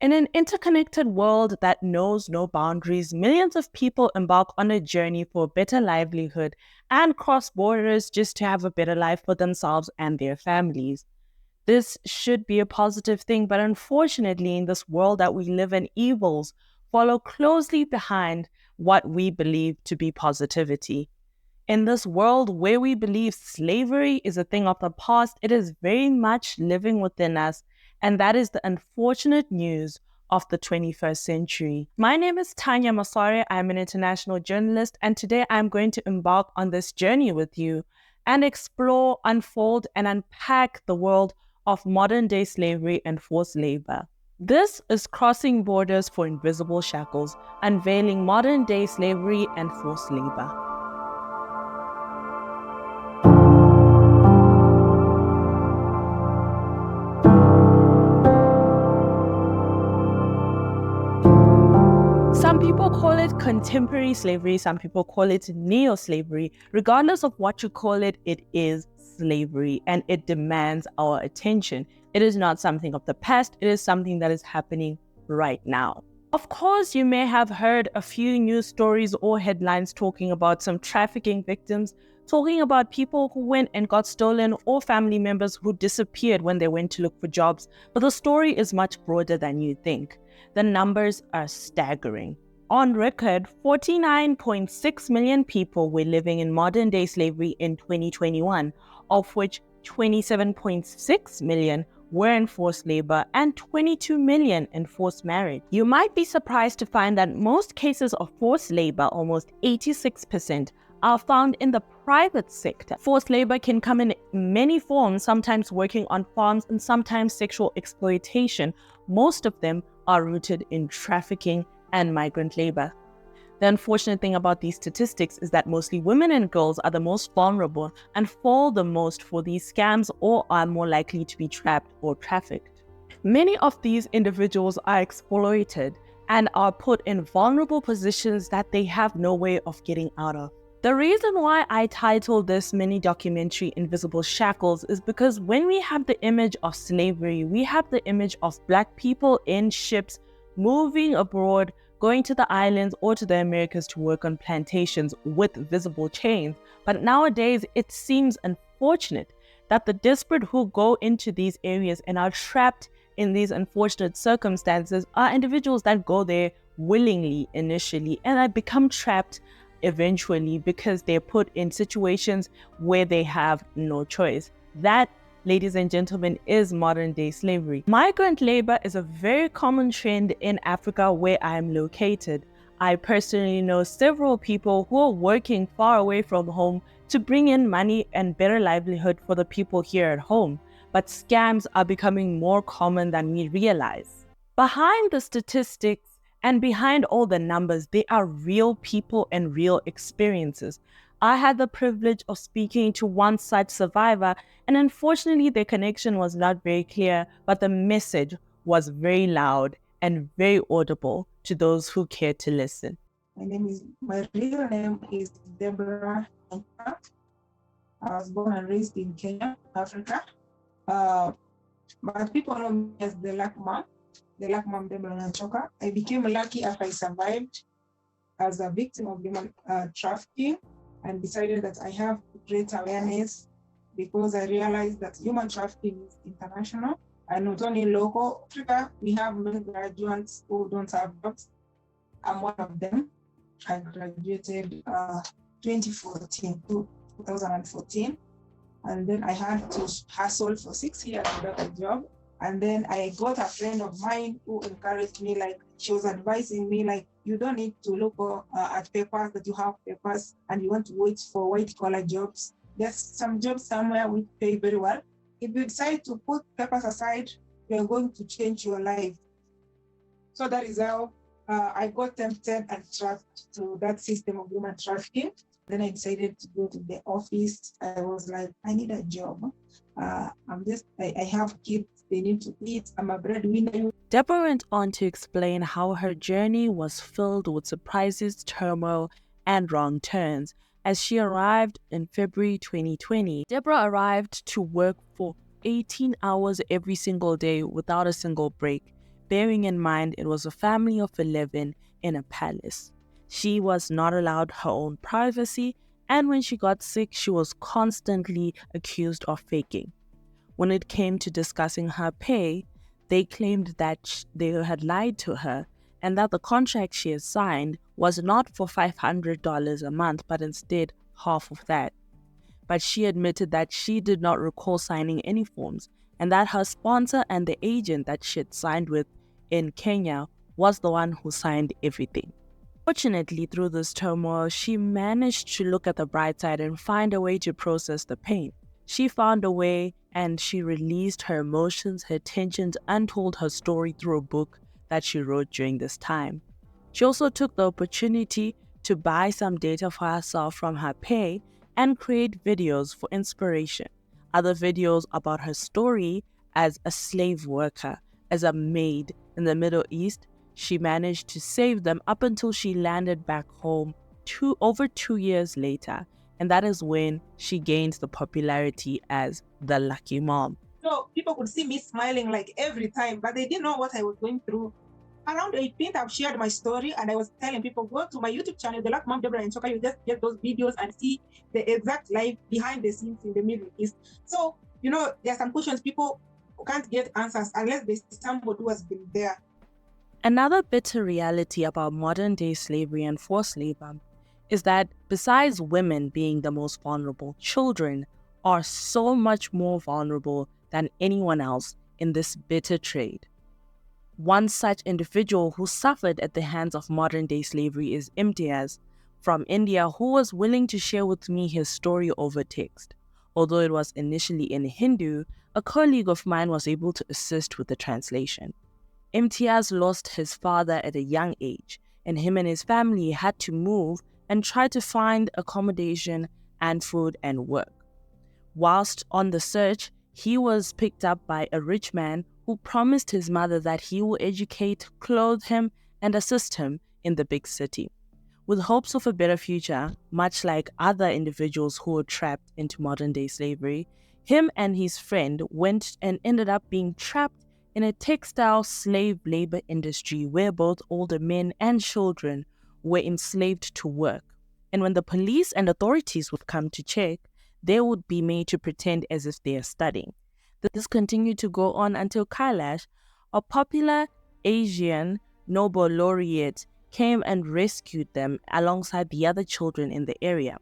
In an interconnected world that knows no boundaries, millions of people embark on a journey for a better livelihood and cross borders just to have a better life for themselves and their families. This should be a positive thing, but unfortunately, in this world that we live in, evils follow closely behind what we believe to be positivity. In this world where we believe slavery is a thing of the past, it is very much living within us, and that is the unfortunate news of the 21st century. My name is Tanya Masari. I'm an international journalist, and today I'm going to embark on this journey with you and explore, unfold, and unpack the world of modern-day slavery and forced labor. This is Crossing Borders for Invisible Shackles, unveiling modern-day slavery and forced labor. Some people call it contemporary slavery, some people call it neo-slavery. Regardless of what you call it, it is slavery and it demands our attention. It is not something of the past, it is something that is happening right now. Of course, you may have heard a few news stories or headlines talking about some trafficking victims, talking about people who went and got stolen or family members who disappeared when they went to look for jobs. But the story is much broader than you think. The numbers are staggering. On record, 49.6 million people were living in modern-day slavery in 2021, of which 27.6 million were in forced labor and 22 million in forced marriage. You might be surprised to find that most cases of forced labor, almost 86%, are found in the private sector. Forced labor can come in many forms, sometimes working on farms and sometimes sexual exploitation. Most of them are rooted in trafficking and migrant labor. The unfortunate thing about these statistics is that mostly women and girls are the most vulnerable and fall the most for these scams or are more likely to be trapped or trafficked. Many of these individuals are exploited and are put in vulnerable positions that they have no way of getting out of. The reason why I titled this mini documentary Invisible Shackles is because when we have the image of slavery, we have the image of Black people in ships moving abroad, going to the islands or to the Americas to work on plantations with visible chains. But nowadays, it seems unfortunate that the desperate who go into these areas and are trapped in these unfortunate circumstances are individuals that go there willingly initially and have become trapped eventually because they're put in situations where they have no choice. That, ladies and gentlemen, is modern day slavery. Migrant labor is a very common trend in Africa where I am located. I personally know several people who are working far away from home to bring in money and better livelihood for the people here at home. But scams are becoming more common than we realize. Behind the statistics and behind all the numbers, there are real people and real experiences. I had the privilege of speaking to one such survivor, and unfortunately their connection was not very clear, but the message was very loud and very audible to those who cared to listen. My real name is Deborah. I was born and raised in Kenya, Africa. But people know me as the Luck Mom, Deborah Nanchoka. I became lucky after I survived as a victim of human trafficking and decided that I have great awareness because I realized that human trafficking is international and not only local. Africa, we have many graduates who don't have jobs. I'm one of them. I graduated 2014, and then I had to hustle for 6 years to get a job. And then I got a friend of mine who encouraged me, like she was advising me, like, you don't need to look at papers, that you have papers and you want to wait for white collar jobs. There's some jobs somewhere which pay very well. If you decide to put papers aside, you're going to change your life. So that is how I got tempted and trapped to that system of human trafficking. Then I decided to go to the office. I was like, I need a job. I have kids, they need to eat. I'm a breadwinner. Deborah went on to explain how her journey was filled with surprises, turmoil, and wrong turns. As she arrived in February 2020, Deborah arrived to work for 18 hours every single day without a single break. bearing in mind it was a family of 11 in a palace. She was not allowed her own privacy, and when she got sick, she was constantly accused of faking. When it came to discussing her pay, they claimed that they had lied to her and that the contract she had signed was not for $500 a month, but instead half of that. But she admitted that she did not recall signing any forms and that her sponsor and the agent that she had signed with in Kenya was the one who signed everything. Fortunately, through this turmoil, she managed to look at the bright side and find a way to process the pain. She found a way and she released her emotions, her tensions, and told her story through a book that she wrote during this time. She also took the opportunity to buy some data for herself from her pay and create videos for inspiration. Other videos about her story as a slave worker, as a maid in the Middle East. She managed to save them up until she landed back home over 2 years later. And that is when she gained the popularity as the lucky mom. So people could see me smiling like every time, but they didn't know what I was going through. Around 18th, I've shared my story and I was telling people, go to my YouTube channel, The Lucky Mom Deborah and Choka, you just get those videos and see the exact life behind the scenes in the Middle East. So, there are some questions people can't get answers unless there's somebody who has been there. Another bitter reality about modern-day slavery and forced labor is that besides women being the most vulnerable, children are so much more vulnerable than anyone else in this bitter trade. One such individual who suffered at the hands of modern-day slavery is Imtiaz from India, who was willing to share with me his story over text. Although it was initially in Hindu, a colleague of mine was able to assist with the translation. Imtiaz lost his father at a young age, and him and his family had to move and try to find accommodation and food and work. Whilst on the search, he was picked up by a rich man who promised his mother that he will educate, clothe him, and assist him in the big city. With hopes of a better future, much like other individuals who were trapped into modern-day slavery, him and his friend went and ended up being trapped in a textile slave labor industry where both older men and children were enslaved to work. And when the police and authorities would come to check, they would be made to pretend as if they are studying. This continued to go on until Kailash, a popular Asian Nobel laureate, came and rescued them alongside the other children in the area.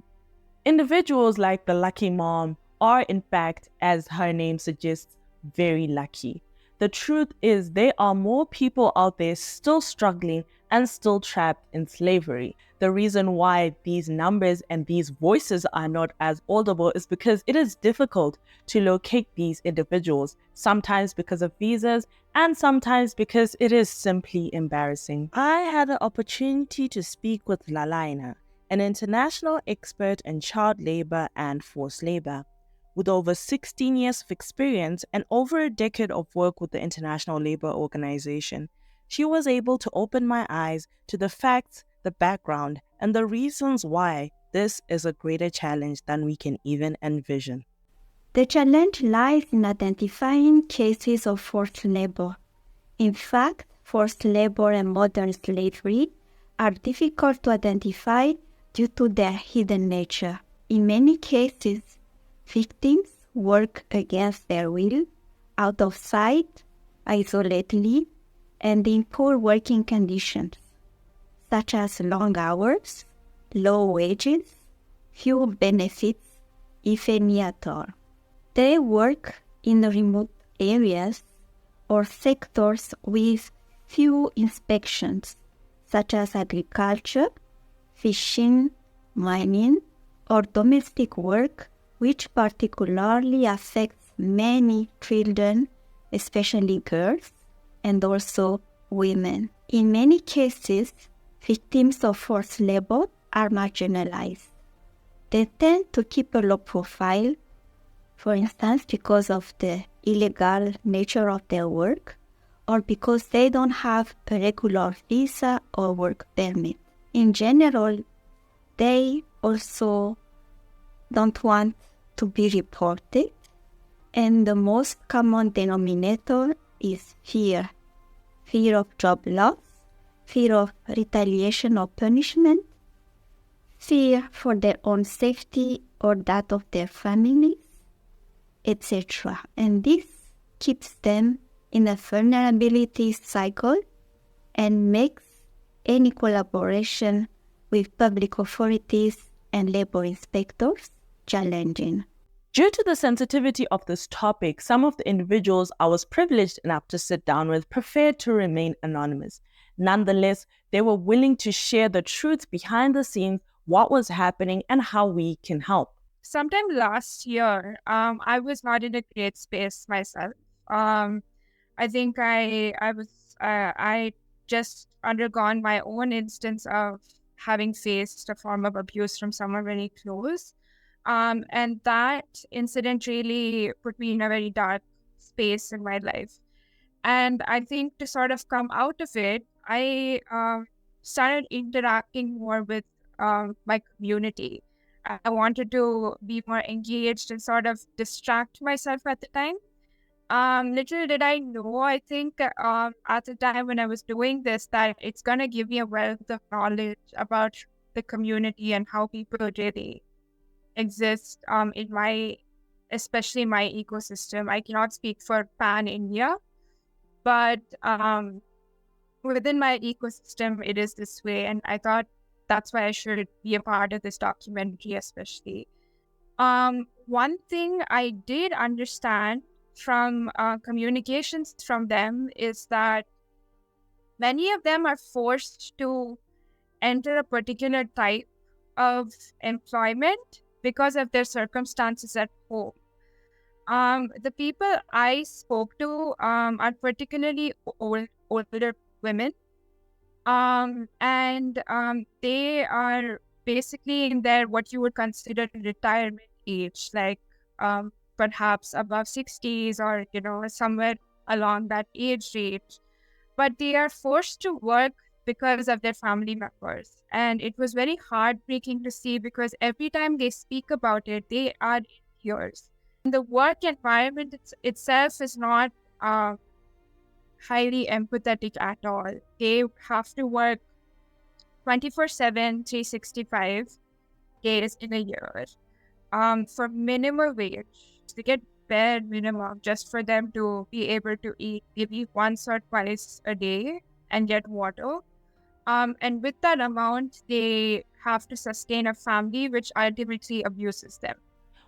Individuals like the lucky mom are, in fact, as her name suggests, very lucky. The truth is there are more people out there still struggling and still trapped in slavery. The reason why these numbers and these voices are not as audible is because it is difficult to locate these individuals, sometimes because of visas and sometimes because it is simply embarrassing. I had the opportunity to speak with Lalaina, an international expert in child labor and forced labor. With over 16 years of experience and over a decade of work with the International Labour Organization, she was able to open my eyes to the facts, the background, and the reasons why this is a greater challenge than we can even envision. The challenge lies in identifying cases of forced labor. In fact, forced labor and modern slavery are difficult to identify due to their hidden nature. In many cases, victims work against their will, out of sight, isolatedly, and in poor working conditions, such as long hours, low wages, few benefits, if any at all. They work in remote areas or sectors with few inspections, such as agriculture, fishing, mining, or domestic work, which particularly affects many children, especially girls, and also women. In many cases, victims of forced labor are marginalized. They tend to keep a low profile, for instance, because of the illegal nature of their work, or because they don't have a regular visa or work permit. In general, they also don't want to be reported, and the most common denominator is fear fear of job loss, fear of retaliation or punishment, fear for their own safety or that of their families, etc. And this keeps them in a vulnerability cycle and makes any collaboration with public authorities and labor inspectors challenging. Due to the sensitivity of this topic, some of the individuals I was privileged enough to sit down with preferred to remain anonymous. Nonetheless, they were willing to share the truth behind the scenes, what was happening, and how we can help. Sometime last year, I was not in a great space myself. I think I just undergone my own instance of having faced a form of abuse from someone very close. And that incident really put me in a very dark space in my life. And I think to sort of come out of it, I started interacting more with my community. I wanted to be more engaged and sort of distract myself at the time. Little did I know, I think at the time when I was doing this, that it's going to give me a wealth of knowledge about the community and how people really exist especially my ecosystem. I cannot speak for Pan India, but within my ecosystem, it is this way. And I thought that's why I should be a part of this documentary, especially. One thing I did understand from communications from them is that many of them are forced to enter a particular type of employment because of their circumstances at home. The people I spoke to are particularly older women, and they are basically in their what you would consider retirement age, like perhaps above 60s or somewhere along that age range. But they are forced to work because of their family members, and it was very heartbreaking to see because every time they speak about it, they are in tears. The work environment itself is not highly empathetic at all. They have to work 24/7, 365 days in a year for minimal wage. They get bare minimum just for them to be able to eat maybe once or twice a day and get water. And with that amount, they have to sustain a family, which ultimately abuses them.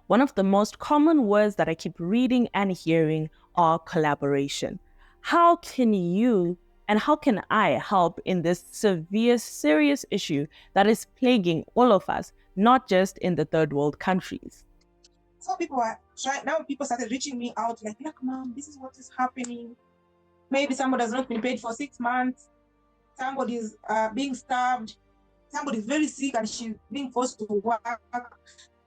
One of the most common words that I keep reading and hearing are collaboration. How can you and how can I help in this severe, serious issue that is plaguing all of us, not just in the third world countries? So people started reaching me out like, look, mom, this is what is happening. Maybe somebody has not been paid for 6 months. Somebody is being starved. Somebody is very sick and she's being forced to work.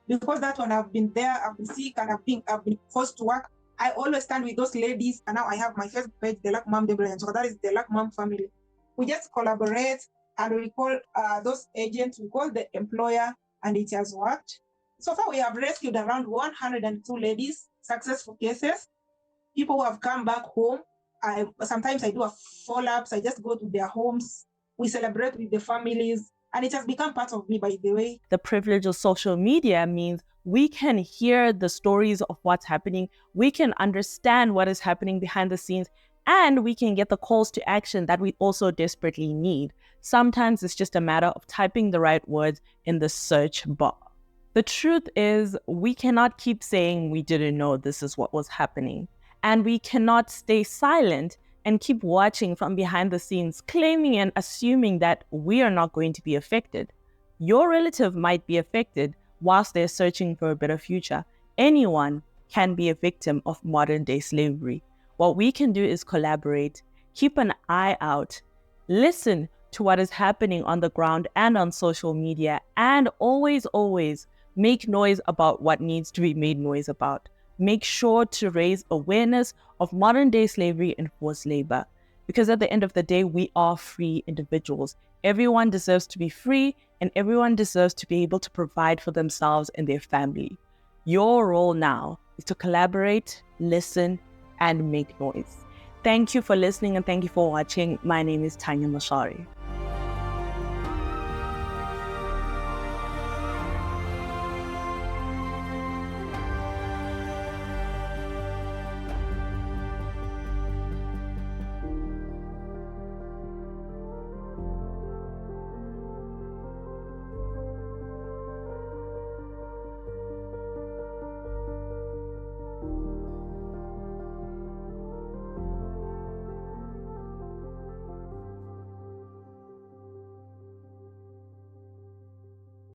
Because that one, I've been there, I've been sick, and I've been forced to work. I always stand with those ladies, and now I have my first page, the Luck Mom Deborah, so that is the Luck Mom family. We just collaborate, and we call those agents, we call the employer, and it has worked. So far, we have rescued around 102 ladies, successful cases, people who have come back home. Sometimes I do a follow-ups, I just go to their homes, we celebrate with the families, and it has become part of me, by the way. The privilege of social media means we can hear the stories of what's happening, we can understand what is happening behind the scenes, and we can get the calls to action that we also desperately need. Sometimes it's just a matter of typing the right words in the search bar. The truth is, we cannot keep saying we didn't know this is what was happening. And we cannot stay silent and keep watching from behind the scenes, claiming and assuming that we are not going to be affected. Your relative might be affected whilst they're searching for a better future. Anyone can be a victim of modern day slavery. What we can do is collaborate, keep an eye out, listen to what is happening on the ground and on social media, and always make noise about what needs to be made noise about. Make sure to raise awareness of modern day slavery and forced labor. Because at the end of the day, we are free individuals. Everyone deserves to be free, and everyone deserves to be able to provide for themselves and their family. Your role now is to collaborate, listen, and make noise. Thank you for listening and thank you for watching. My name is Tanya Mashari.